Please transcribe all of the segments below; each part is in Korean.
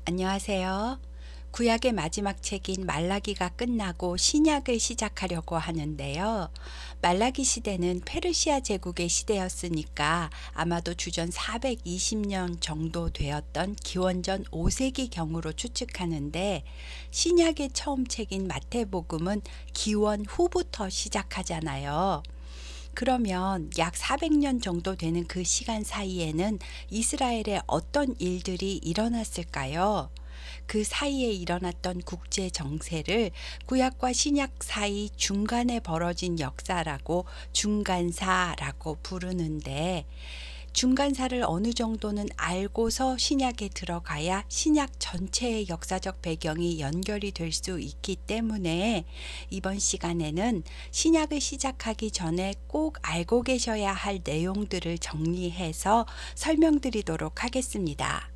안녕하세요. 구약의 마지막 책인 말라기가 끝나고 신약을 시작하려고 하는데요. 말라기 시대는 페르시아 제국의 시대였으니까 아마도 주전 420년 정도 되었던 기원전 5세기 경으로 추측하는데, 신약의 처음 책인 마태복음은 기원 후부터 시작하잖아요. 그러면 약 400년 정도 되는 그 시간 사이에는 이스라엘에 어떤 일들이 일어났을까요? 그 사이에 일어났던 국제 정세를 구약과 신약 사이 중간에 벌어진 역사라고 중간사라고 부르는데, 중간사를 어느 정도는 알고서 신약에 들어가야 신약 전체의 역사적 배경이 연결이 될 수 있기 때문에 이번 시간에는 신약을 시작하기 전에 꼭 알고 계셔야 할 내용들을 정리해서 설명드리도록 하겠습니다.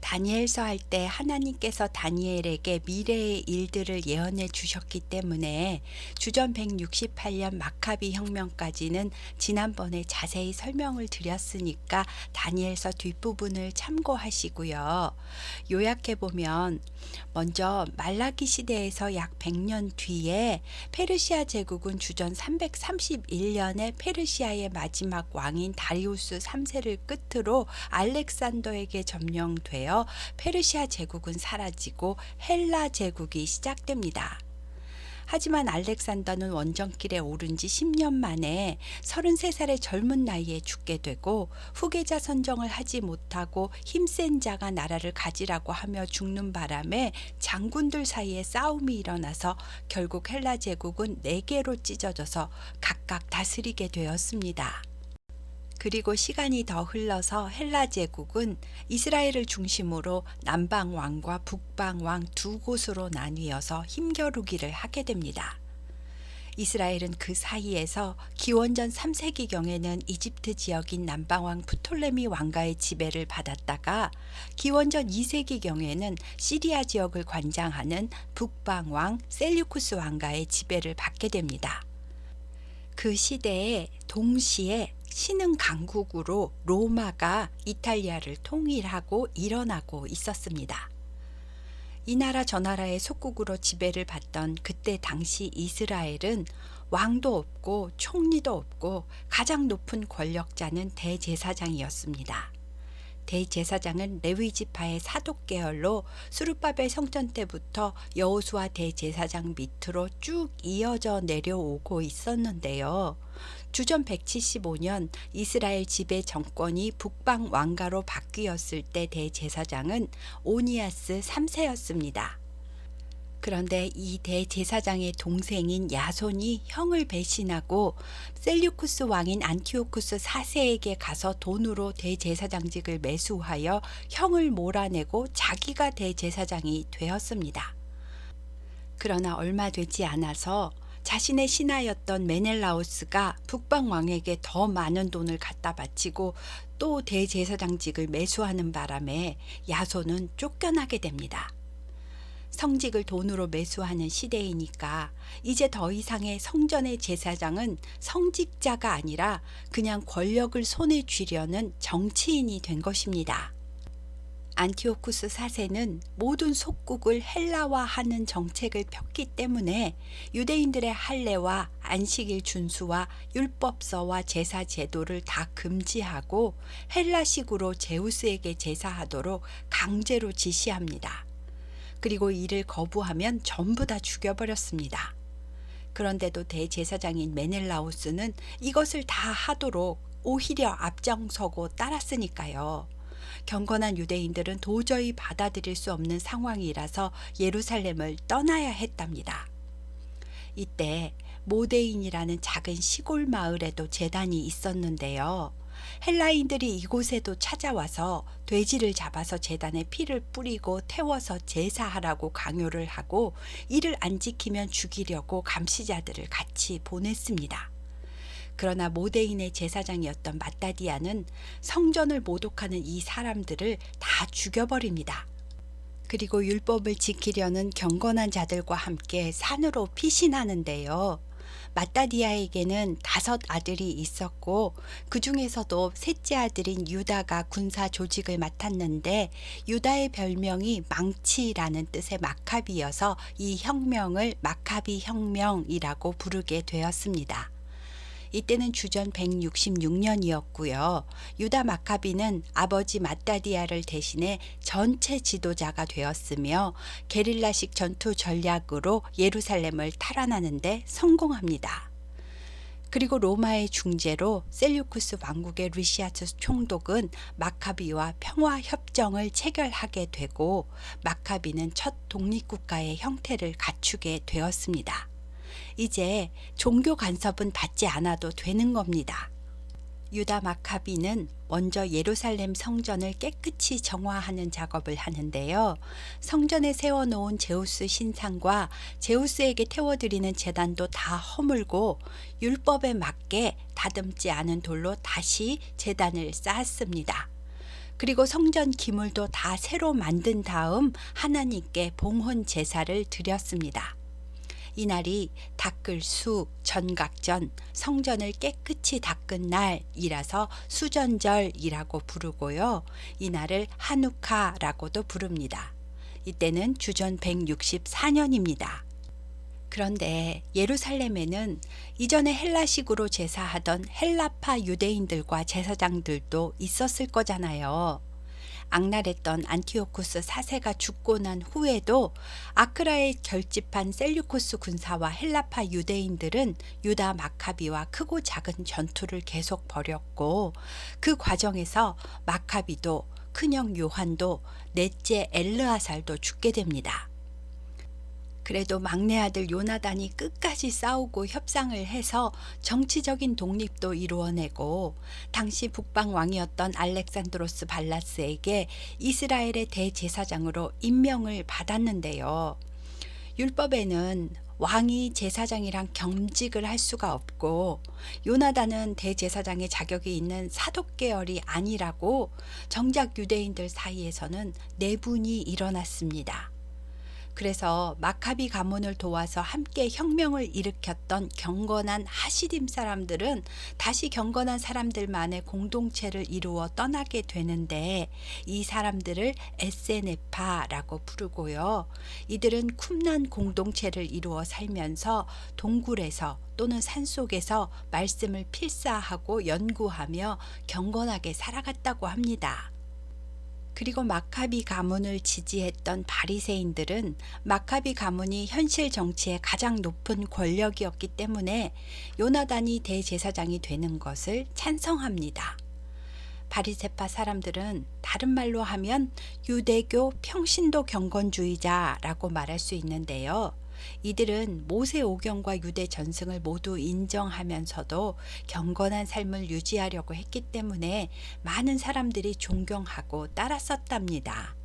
다니엘서 할 때 하나님께서 다니엘에게 미래의 일들을 예언해 주셨기 때문에 주전 168년 마카비 혁명까지는 지난번에 자세히 설명을 드렸으니까 다니엘서 뒷부분을 참고하시고요. 요약해 보면, 먼저 말라기 시대에서 약 100년 뒤에 페르시아 제국은 주전 331년에 페르시아의 마지막 왕인 다리우스 3세를 끝으로 알렉산더에게 점령되어 페르시아 제국은 사라지고 헬라 제국이 시작됩니다. 하지만 알렉산더는 원정길에 오른 지 10년 만에 33살의 젊은 나이에 죽게 되고, 후계자 선정을 하지 못하고 힘센 자가 나라를 가지라고 하며 죽는 바람에 장군들 사이에 싸움이 일어나서 결국 헬라 제국은 4개로 찢어져서 각각 다스리게 되었습니다. 그리고 시간이 더 흘러서 헬라 제국은 이스라엘을 중심으로 남방 왕과 북방 왕 두 곳으로 나뉘어서 힘겨루기를 하게 됩니다. 이스라엘은 그 사이에서 기원전 3세기경에는 이집트 지역인 남방왕 프톨레미 왕가의 지배를 받았다가 기원전 2세기경에는 시리아 지역을 관장하는 북방왕 셀류쿠스 왕가의 지배를 받게 됩니다. 그 시대에 동시에 신흥 강국으로 로마가 이탈리아를 통일하고 일어나고 있었습니다. 이 나라 저 나라의 속국으로 지배를 받던 그때 당시 이스라엘은 왕도 없고 총리도 없고 가장 높은 권력자는 대제사장이었습니다. 대제사장은 레위 지파의 사독 계열로 수르바벨 성전 때부터 여호수아 대제사장 밑으로 쭉 이어져 내려오고 있었는데요. 주전 175년 이스라엘 지배 정권이 북방 왕가로 바뀌었을 때 대제사장은 오니아스 3세였습니다. 그런데 이 대제사장의 동생인 야손이 형을 배신하고 셀류쿠스 왕인 안티오쿠스 4세에게 가서 돈으로 대제사장직을 매수하여 형을 몰아내고 자기가 대제사장이 되었습니다. 그러나 얼마 되지 않아서 자신의 신하였던 메넬라우스가 북방 왕에게 더 많은 돈을 갖다 바치고 또 대제사장직을 매수하는 바람에 야손은 쫓겨나게 됩니다. 성직을 돈으로 매수하는 시대이니까 이제 더 이상의 성전의 제사장은 성직자가 아니라 그냥 권력을 손에 쥐려는 정치인이 된 것입니다. 안티오쿠스 4세는 모든 속국을 헬라화하는 정책을 폈기 때문에 유대인들의 할례와 안식일 준수와 율법서와 제사 제도를 다 금지하고 헬라식으로 제우스에게 제사하도록 강제로 지시합니다. 그리고 이를 거부하면 전부 다 죽여버렸습니다. 그런데도 대제사장인 메넬라우스는 이것을 다 하도록 오히려 앞장서고 따랐으니까요. 경건한 유대인들은 도저히 받아들일 수 없는 상황이라서 예루살렘을 떠나야 했답니다. 이때 모데인이라는 작은 시골 마을에도 제단이 있었는데요. 헬라인들이 이곳에도 찾아와서 돼지를 잡아서 제단에 피를 뿌리고 태워서 제사하라고 강요를 하고, 이를 안 지키면 죽이려고 감시자들을 같이 보냈습니다. 그러나 모데인의 제사장이었던 마따디아는 성전을 모독하는 이 사람들을 다 죽여버립니다. 그리고 율법을 지키려는 경건한 자들과 함께 산으로 피신하는데요. 마따디아에게는 5 아들이 있었고 그 중에서도 셋째 아들인 유다가 군사 조직을 맡았는데 유다의 별명이 망치라는 뜻의 마카비여서 이 혁명을 마카비 혁명이라고 부르게 되었습니다. 이때는 주전 166년이었고요. 유다 마카비는 아버지 마따디아를 대신해 전체 지도자가 되었으며 게릴라식 전투 전략으로 예루살렘을 탈환하는 데 성공합니다. 그리고 로마의 중재로 셀류쿠스 왕국의 루시아스 총독은 마카비와 평화 협정을 체결하게 되고 마카비는 첫 독립국가의 형태를 갖추게 되었습니다. 이제 종교 간섭은 받지 않아도 되는 겁니다. 유다 마카비는 먼저 예루살렘 성전을 깨끗이 정화하는 작업을 하는데요. 성전에 세워놓은 제우스 신상과 제우스에게 태워드리는 제단도 다 허물고 율법에 맞게 다듬지 않은 돌로 다시 제단을 쌓았습니다. 그리고 성전 기물도 다 새로 만든 다음 하나님께 봉헌 제사를 드렸습니다. 이날이 닦을 수, 전각전, 성전을 깨끗이 닦은 날이라서 수전절이라고 부르고요. 이날을 하누카라고도 부릅니다. 이때는 주전 164년입니다. 그런데 예루살렘에는 이전에 헬라식으로 제사하던 헬라파 유대인들과 제사장들도 있었을 거잖아요. 악랄했던 안티오쿠스 4세가 죽고 난 후에도 아크라에 결집한 셀류코스 군사와 헬라파 유대인들은 유다 마카비와 크고 작은 전투를 계속 벌였고 그 과정에서 마카비도 큰형 요한도 넷째 엘르아살도 죽게 됩니다. 그래도 막내 아들 요나단이 끝까지 싸우고 협상을 해서 정치적인 독립도 이루어내고 당시 북방 왕이었던 알렉산드로스 발라스에게 이스라엘의 대제사장으로 임명을 받았는데요. 율법에는 왕이 제사장이랑 겸직을 할 수가 없고 요나단은 대제사장의 자격이 있는 사독 계열이 아니라고 정작 유대인들 사이에서는 내분이 일어났습니다. 그래서 마카비 가문을 도와서 함께 혁명을 일으켰던 경건한 하시딤 사람들은 다시 경건한 사람들만의 공동체를 이루어 떠나게 되는데 이 사람들을 에세네파라고 부르고요. 이들은 쿰난 공동체를 이루어 살면서 동굴에서 또는 산속에서 말씀을 필사하고 연구하며 경건하게 살아갔다고 합니다. 그리고 마카비 가문을 지지했던 바리새인들은 마카비 가문이 현실 정치의 가장 높은 권력이었기 때문에 요나단이 대제사장이 되는 것을 찬성합니다. 바리새파 사람들은 다른 말로 하면 유대교 평신도 경건주의자라고 말할 수 있는데요. 이들은 모세오경과 유대 전승을 모두 인정하면서도 경건한 삶을 유지하려고 했기 때문에 많은 사람들이 존경하고 따랐었답니다.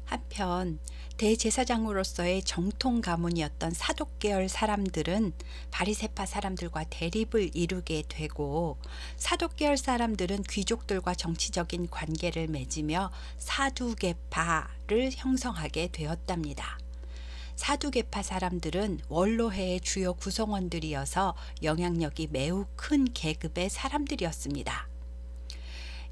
한편 대제사장으로서의 정통 가문이었던 사독 계열 사람들은 바리새파 사람들과 대립을 이루게 되고 사독 계열 사람들은 귀족들과 정치적인 관계를 맺으며 사두개파를 형성하게 되었답니다. 사두개파 사람들은 원로회의 주요 구성원들이어서 영향력이 매우 큰 계급의 사람들이었습니다.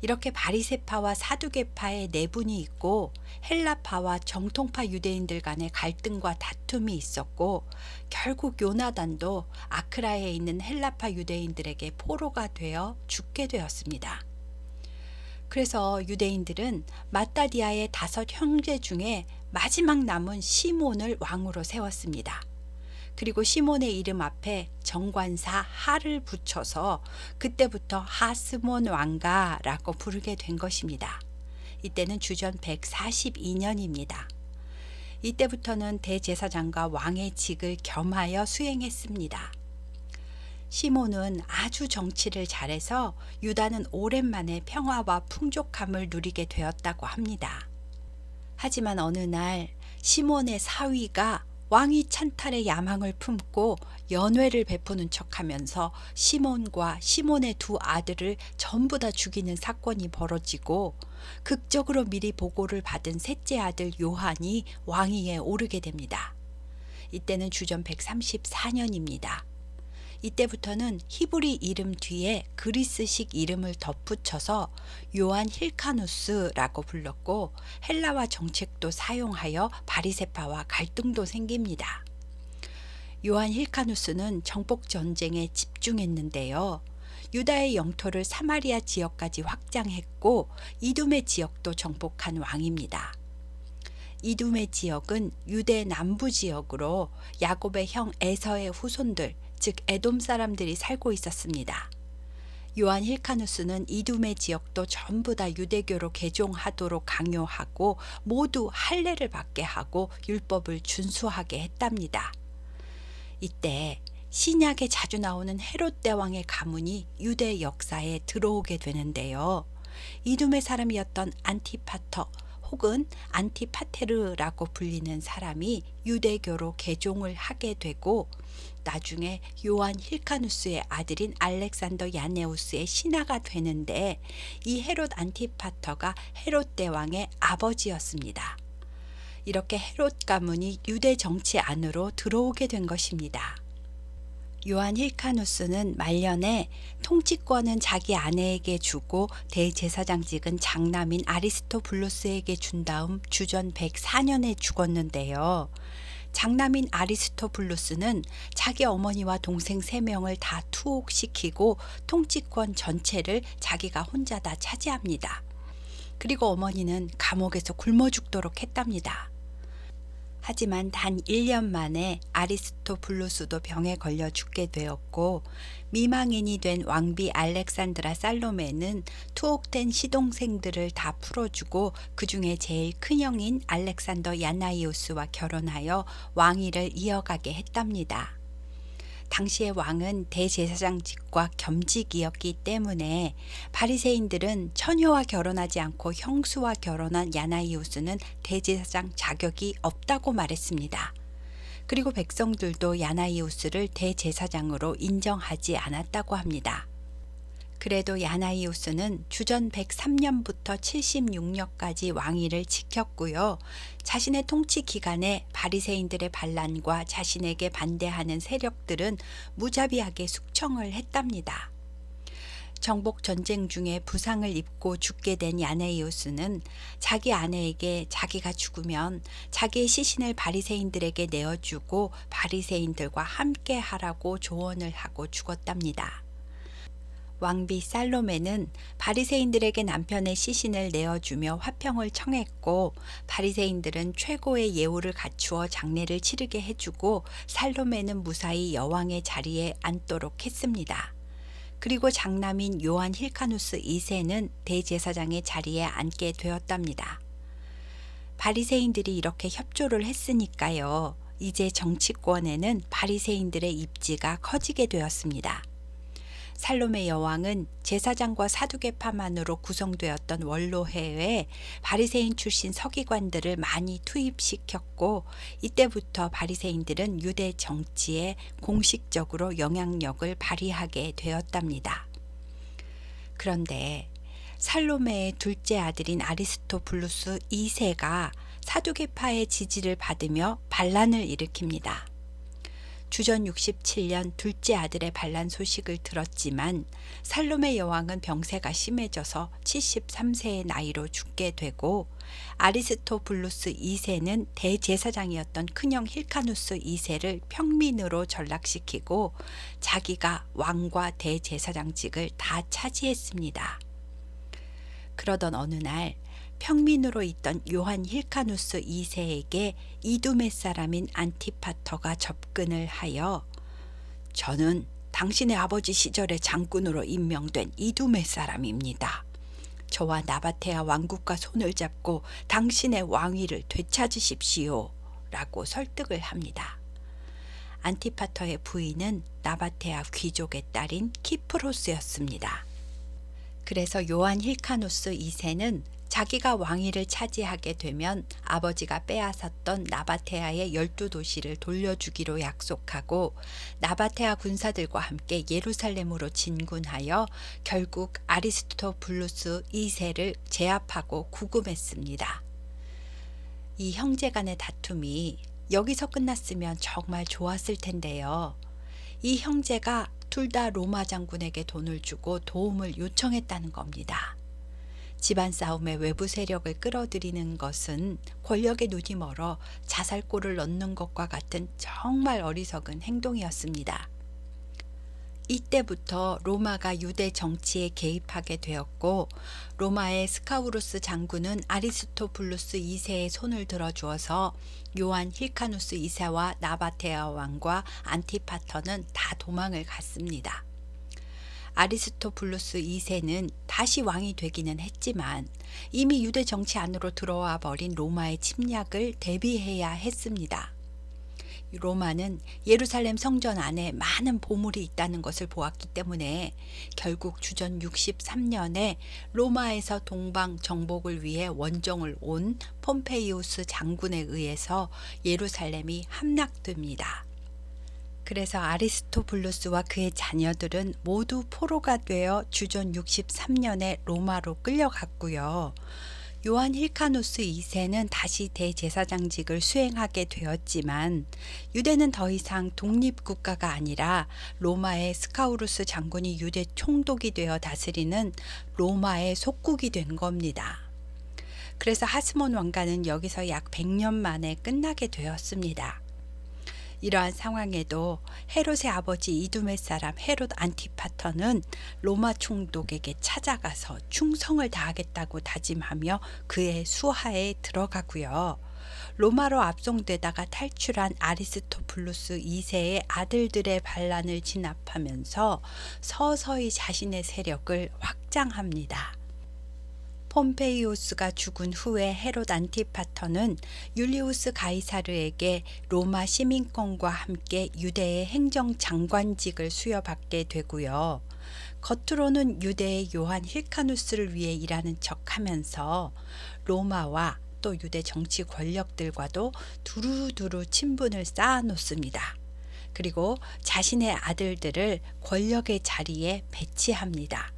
이렇게 바리새파와 사두개파의 내분이 있고 헬라파와 정통파 유대인들 간의 갈등과 다툼이 있었고 결국 요나단도 아크라에 있는 헬라파 유대인들에게 포로가 되어 죽게 되었습니다. 그래서 유대인들은 마따디아의 5 형제 중에 마지막 남은 시몬을 왕으로 세웠습니다. 그리고 시몬의 이름 앞에 정관사 하를 붙여서 그때부터 하스몬 왕가라고 부르게 된 것입니다. 이때는 주전 142년입니다. 이때부터는 대제사장과 왕의 직을 겸하여 수행했습니다. 시몬은 아주 정치를 잘해서 유다는 오랜만에 평화와 풍족함을 누리게 되었다고 합니다. 하지만 어느 날 시몬의 사위가 왕위 찬탈의 야망을 품고 연회를 베푸는 척하면서 시몬과 시몬의 2 아들을 전부 다 죽이는 사건이 벌어지고 극적으로 미리 보고를 받은 셋째 아들 요한이 왕위에 오르게 됩니다. 이때는 주전 134년입니다. 이때부터는 히브리 이름 뒤에 그리스식 이름을 덧붙여서 요한 힐카누스라고 불렀고 헬라화 정책도 사용하여 바리새파와 갈등도 생깁니다. 요한 힐카누스는 정복 전쟁에 집중했는데요. 유다의 영토를 사마리아 지역까지 확장했고 이두메 지역도 정복한 왕입니다. 이두메 지역은 유대 남부 지역으로 야곱의 형 에서의 후손들, 즉 에돔 사람들이 살고 있었습니다. 요한 힐카누스는 이두메 지역도 전부 다 유대교로 개종하도록 강요하고 모두 할례를 받게 하고 율법을 준수하게 했답니다. 이때 신약에 자주 나오는 헤롯 대왕의 가문이 유대 역사에 들어오게 되는데요. 이두메 사람이었던 안티파터 혹은 안티파테르라고 불리는 사람이 유대교로 개종을 하게 되고 나중에 요한 힐카누스의 아들인 알렉산더 야네우스의 신하가 되는데 이 헤롯 안티파터가 헤롯 대왕의 아버지였습니다. 이렇게 헤롯 가문이 유대 정치 안으로 들어오게 된 것입니다. 요한 힐카누스는 말년에 통치권은 자기 아내에게 주고 대제사장직은 장남인 아리스토블루스에게 준 다음 주전 104년에 죽었는데요. 장남인 아리스토블루스는 자기 어머니와 동생 3명을 다 투옥시키고 통치권 전체를 자기가 혼자 다 차지합니다. 그리고 어머니는 감옥에서 굶어 죽도록 했답니다. 하지만 단 1년 만에 아리스토블루스도 병에 걸려 죽게 되었고 미망인이 된 왕비 알렉산드라 살로메는 투옥된 시동생들을 다 풀어주고 그 중에 제일 큰형인 알렉산더 야나이우스와 결혼하여 왕위를 이어가게 했답니다. 당시의 왕은 대제사장직과 겸직이었기 때문에 바리새인들은 처녀와 결혼하지 않고 형수와 결혼한 야나이우스는 대제사장 자격이 없다고 말했습니다. 그리고 백성들도 야나이우스를 대제사장으로 인정하지 않았다고 합니다. 그래도 야나이우스는 주전 103년부터 76년까지 왕위를 지켰고요. 자신의 통치 기간에 바리새인들의 반란과 자신에게 반대하는 세력들은 무자비하게 숙청을 했답니다. 정복 전쟁 중에 부상을 입고 죽게 된 야네이우스는 자기 아내에게 자기가 죽으면 자기의 시신을 바리새인들에게 내어주고 바리새인들과 함께 하라고 조언을 하고 죽었답니다. 왕비 살로메는 바리새인들에게 남편의 시신을 내어주며 화평을 청했고 바리새인들은 최고의 예우를 갖추어 장례를 치르게 해주고 살로메는 무사히 여왕의 자리에 앉도록 했습니다. 그리고 장남인 요한 힐카누스 2세는 대제사장의 자리에 앉게 되었답니다. 바리새인들이 이렇게 협조를 했으니까요. 이제 정치권에는 바리새인들의 입지가 커지게 되었습니다. 살로메 여왕은 제사장과 사두개파만으로 구성되었던 원로회에 바리새인 출신 서기관들을 많이 투입시켰고 이때부터 바리새인들은 유대 정치에 공식적으로 영향력을 발휘하게 되었답니다. 그런데 살로메의 둘째 아들인 아리스토블루스 2세가 사두개파의 지지를 받으며 반란을 일으킵니다. 주전 67년 둘째 아들의 반란 소식을 들었지만 살로메 여왕은 병세가 심해져서 73세의 나이로 죽게 되고 아리스토블루스 2세는 대제사장이었던 큰형 힐카누스 2세를 평민으로 전락시키고 자기가 왕과 대제사장직을 다 차지했습니다. 그러던 어느 날 평민으로 있던 요한 힐카누스 2세에게 이두메 사람인 안티파터가 접근을 하여 저는 당신의 아버지 시절에 장군으로 임명된 이두메 사람입니다. 저와 나바테아 왕국과 손을 잡고 당신의 왕위를 되찾으십시오 라고 설득을 합니다. 안티파터의 부인은 나바테아 귀족의 딸인 키프로스였습니다. 그래서 요한 힐카누스 2세는 자기가 왕위를 차지하게 되면 아버지가 빼앗았던 나바테아의 12도시를 돌려주기로 약속하고 나바테아 군사들과 함께 예루살렘으로 진군하여 결국 아리스토블루스 2세를 제압하고 구금했습니다. 이 형제 간의 다툼이 여기서 끝났으면 정말 좋았을 텐데요. 이 형제가 둘 다 로마 장군에게 돈을 주고 도움을 요청했다는 겁니다. 집안 싸움의 외부 세력을 끌어들이는 것은 권력의 눈이 멀어 자살골을 넣는 것과 같은 정말 어리석은 행동이었습니다. 이때부터 로마가 유대 정치에 개입하게 되었고, 로마의 스카우루스 장군은 아리스토블루스 2세의 손을 들어주어서 요한 힐카누스 2세와 나바테아 왕과 안티파터는 다 도망을 갔습니다. 아리스토블루스 2세는 다시 왕이 되기는 했지만 이미 유대 정치 안으로 들어와 버린 로마의 침략을 대비해야 했습니다. 로마는 예루살렘 성전 안에 많은 보물이 있다는 것을 보았기 때문에 결국 주전 63년에 로마에서 동방 정복을 위해 원정을 온 폼페이우스 장군에 의해서 예루살렘이 함락됩니다. 그래서 아리스토블루스와 그의 자녀들은 모두 포로가 되어 주전 63년에 로마로 끌려갔고요. 요한 힐카누스 2세는 다시 대제사장직을 수행하게 되었지만 유대는 더 이상 독립국가가 아니라 로마의 스카우루스 장군이 유대 총독이 되어 다스리는 로마의 속국이 된 겁니다. 그래서 하스몬 왕가는 여기서 약 100년 만에 끝나게 되었습니다. 이러한 상황에도 헤롯의 아버지 이두메 사람 헤롯 안티파터는 로마 총독에게 찾아가서 충성을 다하겠다고 다짐하며 그의 수하에 들어가고요. 로마로 압송되다가 탈출한 아리스토블루스 2세의 아들들의 반란을 진압하면서 서서히 자신의 세력을 확장합니다. 폼페이우스가 죽은 후에 헤롯 안티파터는 율리우스 가이사르에게 로마 시민권과 함께 유대의 행정장관직을 수여받게 되고요. 겉으로는 유대의 요한 힐카누스를 위해 일하는 척하면서 로마와 또 유대 정치 권력들과도 두루두루 친분을 쌓아놓습니다. 그리고 자신의 아들들을 권력의 자리에 배치합니다.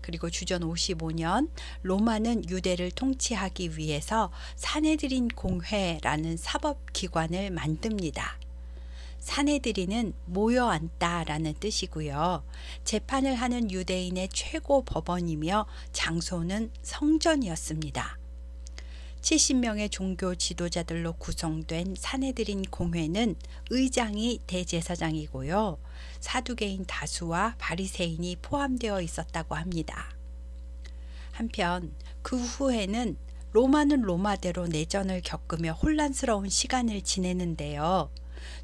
그리고 주전 55년 로마는 유대를 통치하기 위해서 사네드린 공회라는 사법기관을 만듭니다. 사네드린은 모여 앉다라는 뜻이고요. 재판을 하는 유대인의 최고 법원이며 장소는 성전이었습니다. 70명의 종교 지도자들로 구성된 사네드린 공회는 의장이 대제사장이고요. 사두개인 다수와 바리새인이 포함되어 있었다고 합니다. 한편 그 후에는 로마는 로마대로 내전을 겪으며 혼란스러운 시간을 지내는데요.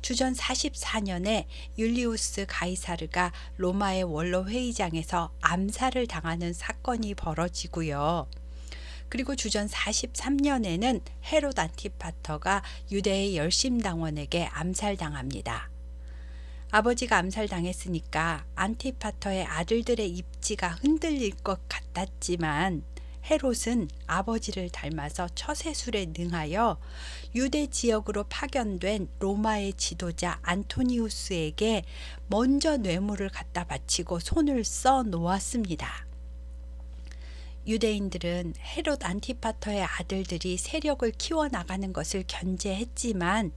주전 44년에 율리우스 가이사르가 로마의 원로 회의장에서 암살을 당하는 사건이 벌어지고요. 그리고 주전 43년에는 헤롯 안티파터가 유대의 열심당원에게 암살당합니다. 아버지가 암살당했으니까 안티파터의 아들들의 입지가 흔들릴 것 같았지만 헤롯은 아버지를 닮아서 처세술에 능하여 유대 지역으로 파견된 로마의 지도자 안토니우스에게 먼저 뇌물을 갖다 바치고 손을 써 놓았습니다. 유대인들은 헤롯 안티파터의 아들들이 세력을 키워나가는 것을 견제했지만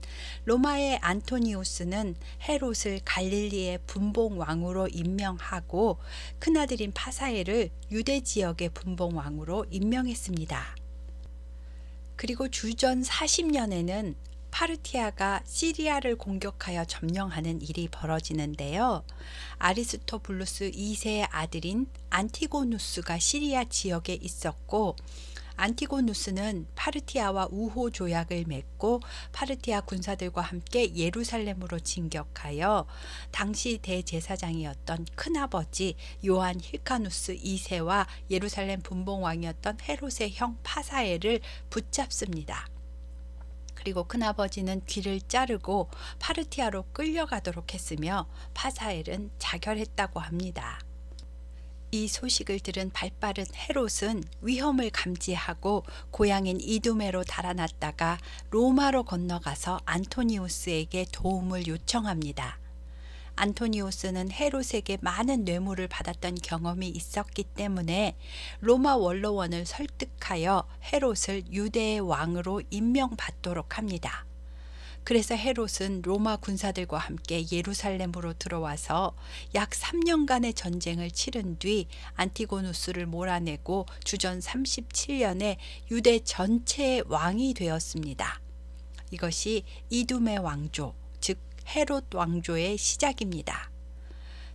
로마의 안토니우스는 헤롯을 갈릴리의 분봉왕으로 임명하고 큰아들인 파사엘을 유대 지역의 분봉왕으로 임명했습니다. 그리고 주전 40년에는 파르티아가 시리아를 공격하여 점령하는 일이 벌어지는데요. 아리스토블루스 2세의 아들인 안티고누스가 시리아 지역에 있었고 안티고누스는 파르티아와 우호 조약을 맺고 파르티아 군사들과 함께 예루살렘으로 진격하여 당시 대제사장이었던 큰아버지 요한 힐카누스 2세와 예루살렘 분봉왕이었던 헤롯의 형 파사엘을 붙잡습니다. 그리고 큰아버지는 귀를 자르고 파르티아로 끌려가도록 했으며 파사엘은 자결했다고 합니다. 이 소식을 들은 발빠른 헤롯은 위험을 감지하고 고향인 이두메로 달아났다가 로마로 건너가서 안토니우스에게 도움을 요청합니다. 안토니우스는 헤롯에게 많은 뇌물을 받았던 경험이 있었기 때문에 로마 원로원을 설득하여 헤롯을 유대의 왕으로 임명받도록 합니다. 그래서 헤롯은 로마 군사들과 함께 예루살렘으로 들어와서 약 3년간의 전쟁을 치른 뒤 안티고누스를 몰아내고 주전 37년에 유대 전체의 왕이 되었습니다. 이것이 이두메 왕조, 즉 헤롯 왕조의 시작입니다.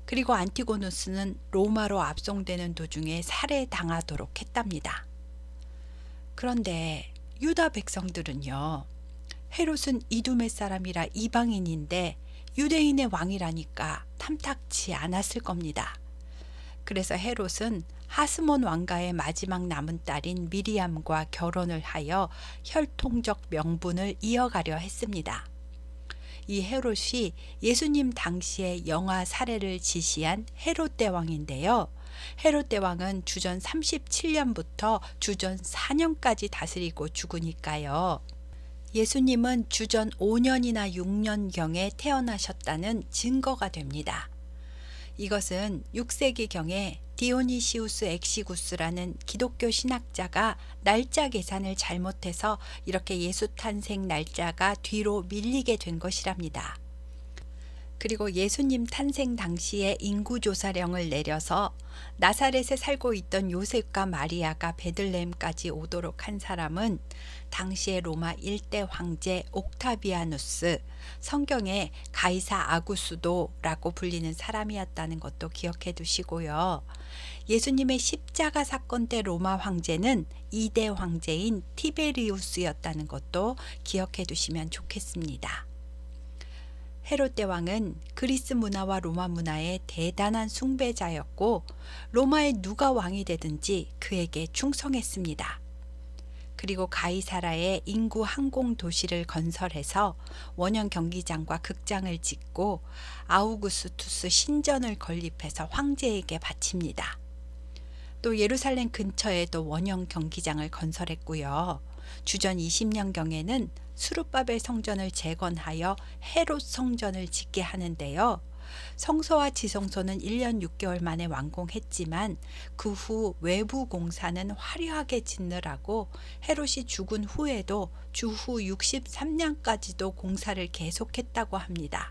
그리고 안티고누스는 로마로 압송되는 도중에 살해당하도록 했답니다. 그런데 유다 백성들은요, 헤롯은 이두메 사람이라 이방인인데 유대인의 왕이라니까 탐탁치 않았을 겁니다. 그래서 헤롯은 하스몬 왕가의 마지막 남은 딸인 미리암과 결혼을 하여 혈통적 명분을 이어가려 했습니다. 이 헤롯이 예수님 당시에 영아 살해를 지시한 헤롯 대왕인데요. 헤롯 대왕은 주전 37년부터 주전 4년까지 다스리고 죽으니까요. 예수님은 주전 5년이나 6년경에 태어나셨다는 증거가 됩니다. 이것은 6세기경에 디오니시우스 엑시구스라는 기독교 신학자가 날짜 계산을 잘못해서 이렇게 예수 탄생 날짜가 뒤로 밀리게 된 것이랍니다. 그리고 예수님 탄생 당시에 인구조사령을 내려서 나사렛에 살고 있던 요셉과 마리아가 베들레헴까지 오도록 한 사람은 당시의 로마 1대 황제 옥타비아누스, 성경에 가이사 아구스도라고 불리는 사람이었다는 것도 기억해 두시고요. 예수님의 십자가 사건 때 로마 황제는 2대 황제인 티베리우스였다는 것도 기억해 두시면 좋겠습니다. 헤롯 대왕은 그리스 문화와 로마 문화의 대단한 숭배자였고 로마에 누가 왕이 되든지 그에게 충성했습니다. 그리고 가이사라에 인구 항공 도시를 건설해서 원형 경기장과 극장을 짓고 아우구스투스 신전을 건립해서 황제에게 바칩니다. 또 예루살렘 근처에도 원형 경기장을 건설했고요. 주전 20년경에는 수르바벨 성전을 재건하여 헤롯 성전을 짓게 하는데요. 성소와 지성소는 1년 6개월 만에 완공했지만 그 후 외부 공사는 화려하게 짓느라고 헤롯이 죽은 후에도 주후 63년까지도 공사를 계속했다고 합니다.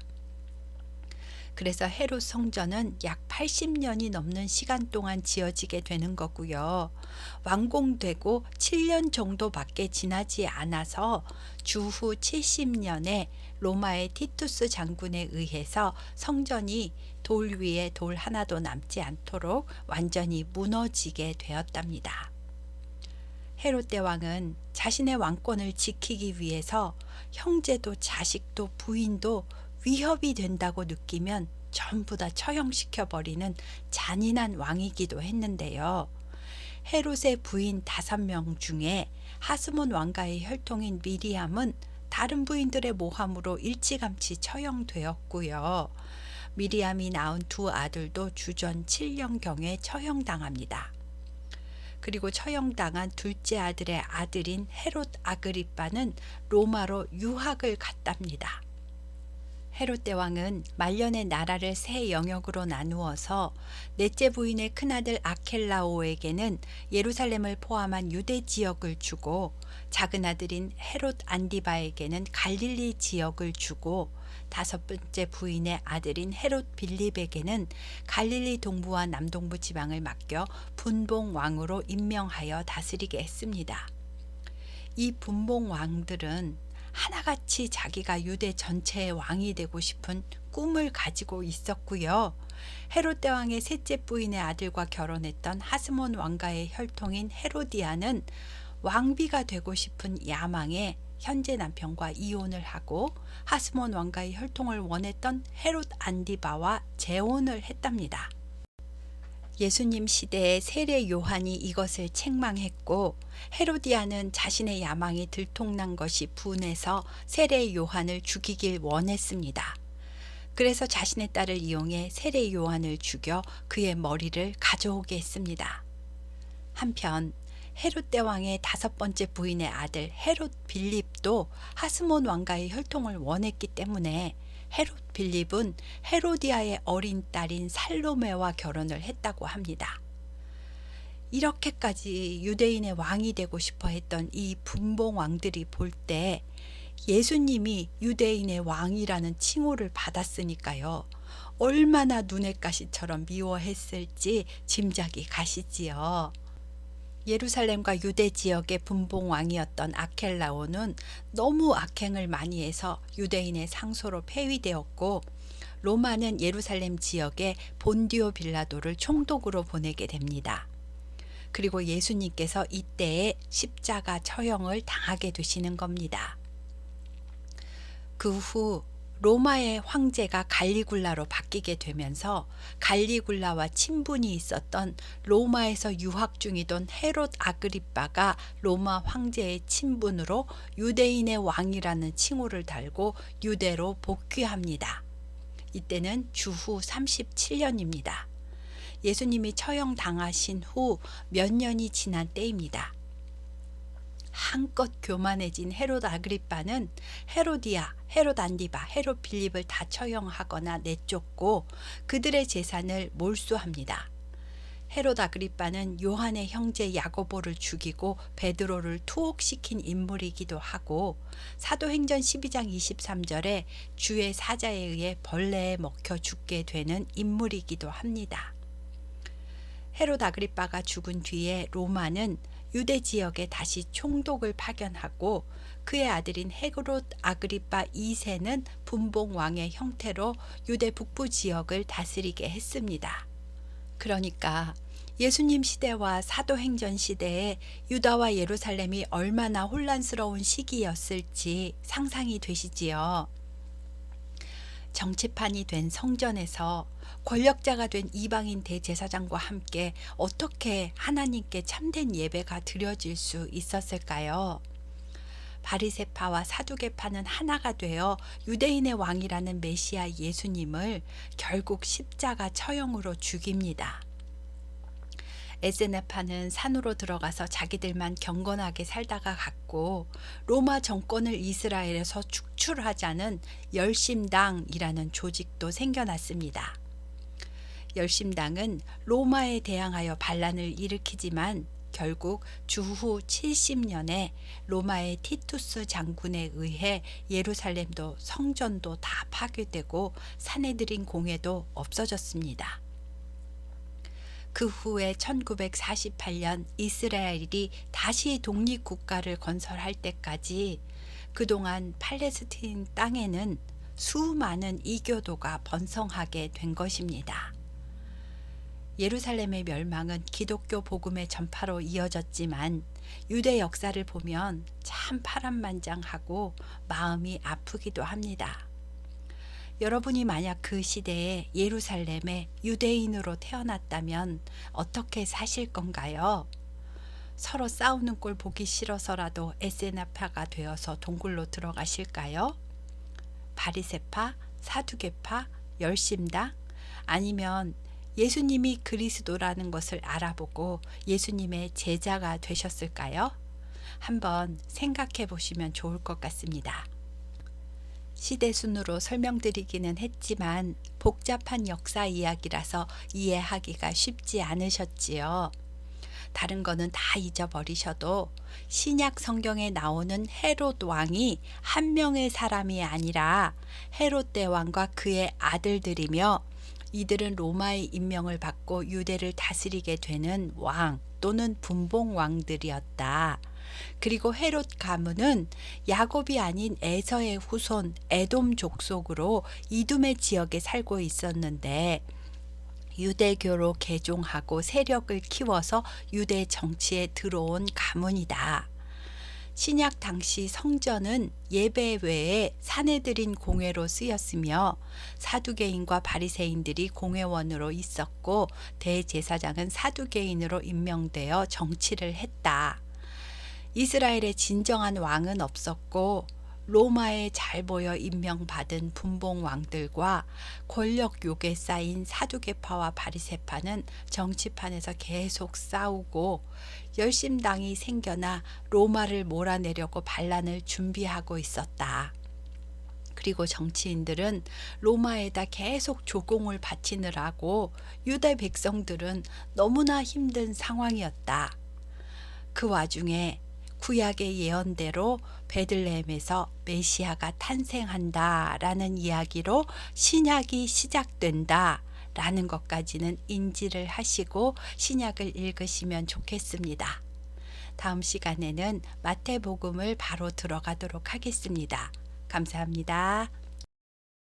그래서 헤롯 성전은 약 80년이 넘는 시간 동안 지어지게 되는 거고요. 완공되고 7년 정도밖에 지나지 않아서 주후 70년에 로마의 티투스 장군에 의해서 성전이 돌 위에 돌 하나도 남지 않도록 완전히 무너지게 되었답니다. 헤롯 대왕은 자신의 왕권을 지키기 위해서 형제도 자식도 부인도 위협이 된다고 느끼면 전부 다 처형시켜버리는 잔인한 왕이기도 했는데요. 헤롯의 부인 5명 중에 하스몬 왕가의 혈통인 미리암은 다른 부인들의 모함으로 일찌감치 처형되었고요. 미리암이 낳은 2 아들도 주전 7년경에 처형당합니다. 그리고 처형당한 둘째 아들의 아들인 헤롯 아그리빠는 로마로 유학을 갔답니다. 헤롯 대왕은 말년에 나라를 세 영역으로 나누어서 넷째 부인의 큰아들 아켈라오에게는 예루살렘을 포함한 유대 지역을 주고 작은 아들인 헤롯 안디바에게는 갈릴리 지역을 주고 5번째 부인의 아들인 헤롯 빌립에게는 갈릴리 동부와 남동부 지방을 맡겨 분봉 왕으로 임명하여 다스리게 했습니다. 이 분봉 왕들은 하나같이 자기가 유대 전체의 왕이 되고 싶은 꿈을 가지고 있었고요. 헤롯 대왕의 셋째 부인의 아들과 결혼했던 하스몬 왕가의 혈통인 헤로디아는 왕비가 되고 싶은 야망에 현재 남편과 이혼을 하고 하스몬 왕가의 혈통을 원했던 헤롯 안디바와 재혼을 했답니다. 예수님 시대의 세례 요한이 이것을 책망했고 헤로디아는 자신의 야망이 들통난 것이 분해서 세례 요한을 죽이길 원했습니다. 그래서 자신의 딸을 이용해 세례 요한을 죽여 그의 머리를 가져오게 했습니다. 한편 헤롯 대왕의 5번째 부인의 아들 헤롯 빌립도 하스몬 왕가의 혈통을 원했기 때문에 헤롯 빌립은 헤로디아의 어린 딸인 살로메와 결혼을 했다고 합니다. 이렇게까지 유대인의 왕이 되고 싶어 했던 이 분봉 왕들이 볼 때 예수님이 유대인의 왕이라는 칭호를 받았으니까요. 얼마나 눈엣 가시처럼 미워했을지 짐작이 가시지요. 예루살렘과 유대 지역의 분봉왕이었던 아켈라오는 너무 악행을 많이 해서 유대인의 상소로 폐위되었고, 로마는 예루살렘 지역에 본디오 빌라도를 총독으로 보내게 됩니다. 그리고 예수님께서 이때에 십자가 처형을 당하게 되시는 겁니다. 그 후 로마의 황제가 갈리굴라로 바뀌게 되면서 갈리굴라와 친분이 있었던 로마에서 유학 중이던 헤롯 아그리빠가 로마 황제의 친분으로 유대인의 왕이라는 칭호를 달고 유대로 복귀합니다. 이때는 주후 37년입니다. 예수님이 처형당하신 후 몇 년이 지난 때입니다. 한껏 교만해진 헤롯 아그리빠는 헤로디아, 헤롯 안디바, 헤롯 빌립을 다 처형하거나 내쫓고 그들의 재산을 몰수합니다. 헤롯 아그리빠는 요한의 형제 야고보를 죽이고 베드로를 투옥시킨 인물이기도 하고, 사도행전 12장 23절에 주의 사자에 의해 벌레에 먹혀 죽게 되는 인물이기도 합니다. 헤롯 아그리빠가 죽은 뒤에 로마는 유대 지역에 다시 총독을 파견하고, 그의 아들인 헤롯 아그리빠 2세는 분봉왕의 형태로 유대 북부 지역을 다스리게 했습니다. 그러니까 예수님 시대와 사도행전 시대에 유다와 예루살렘이 얼마나 혼란스러운 시기였을지 상상이 되시지요. 정치판이 된 성전에서 권력자가 된 이방인 대제사장과 함께 어떻게 하나님께 참된 예배가 드려질 수 있었을까요? 바리새파와 사두개파는 하나가 되어 유대인의 왕이라는 메시아 예수님을 결국 십자가 처형으로 죽입니다. 에세네파는 산으로 들어가서 자기들만 경건하게 살다가 갔고, 로마 정권을 이스라엘에서 축출하자는 열심당이라는 조직도 생겨났습니다. 열심당은 로마에 대항하여 반란을 일으키지만 결국 주후 70년에 로마의 티투스 장군에 의해 예루살렘도 성전도 다 파괴되고 사내들인 공회도 없어졌습니다. 그 후에 1948년 이스라엘이 다시 독립국가를 건설할 때까지 그동안 팔레스틴 땅에는 수많은 이교도가 번성하게 된 것입니다. 예루살렘의 멸망은 기독교 복음의 전파로 이어졌지만 유대 역사를 보면 참 파란만장하고 마음이 아프기도 합니다. 여러분이 만약 그 시대에 예루살렘에 유대인으로 태어났다면 어떻게 사실 건가요? 서로 싸우는 꼴 보기 싫어서라도 에세나파가 되어서 동굴로 들어가실까요? 바리새파, 사두개파, 열심당, 아니면 예수님이 그리스도라는 것을 알아보고 예수님의 제자가 되셨을까요? 한번 생각해 보시면 좋을 것 같습니다. 시대순으로 설명드리기는 했지만 복잡한 역사 이야기라서 이해하기가 쉽지 않으셨지요. 다른 거는 다 잊어버리셔도 신약 성경에 나오는 헤롯 왕이 한 명의 사람이 아니라 헤롯 대왕과 그의 아들들이며, 이들은 로마의 임명을 받고 유대를 다스리게 되는 왕 또는 분봉왕들이었다. 그리고 헤롯 가문은 야곱이 아닌 에서의 후손 에돔 족속으로 이두메 지역에 살고 있었는데, 유대교로 개종하고 세력을 키워서 유대 정치에 들어온 가문이다. 신약 당시 성전은 예배 외에 사내들인 공회로 쓰였으며 사두개인과 바리새인들이 공회원으로 있었고, 대제사장은 사두개인으로 임명되어 정치를 했다. 이스라엘의 진정한 왕은 없었고, 로마에 잘 보여 임명받은 분봉왕들과 권력 욕에 쌓인 사두개파와 바리새파는 정치판에서 계속 싸우고, 열심당이 생겨나 로마를 몰아내려고 반란을 준비하고 있었다. 그리고 정치인들은 로마에다 계속 조공을 바치느라고 유대 백성들은 너무나 힘든 상황이었다. 그 와중에 구약의 예언대로 베들레헴에서 메시아가 탄생한다라는 이야기로 신약이 시작된다라는 것까지는 인지를 하시고 신약을 읽으시면 좋겠습니다. 다음 시간에는 마태복음을 바로 들어가도록 하겠습니다. 감사합니다.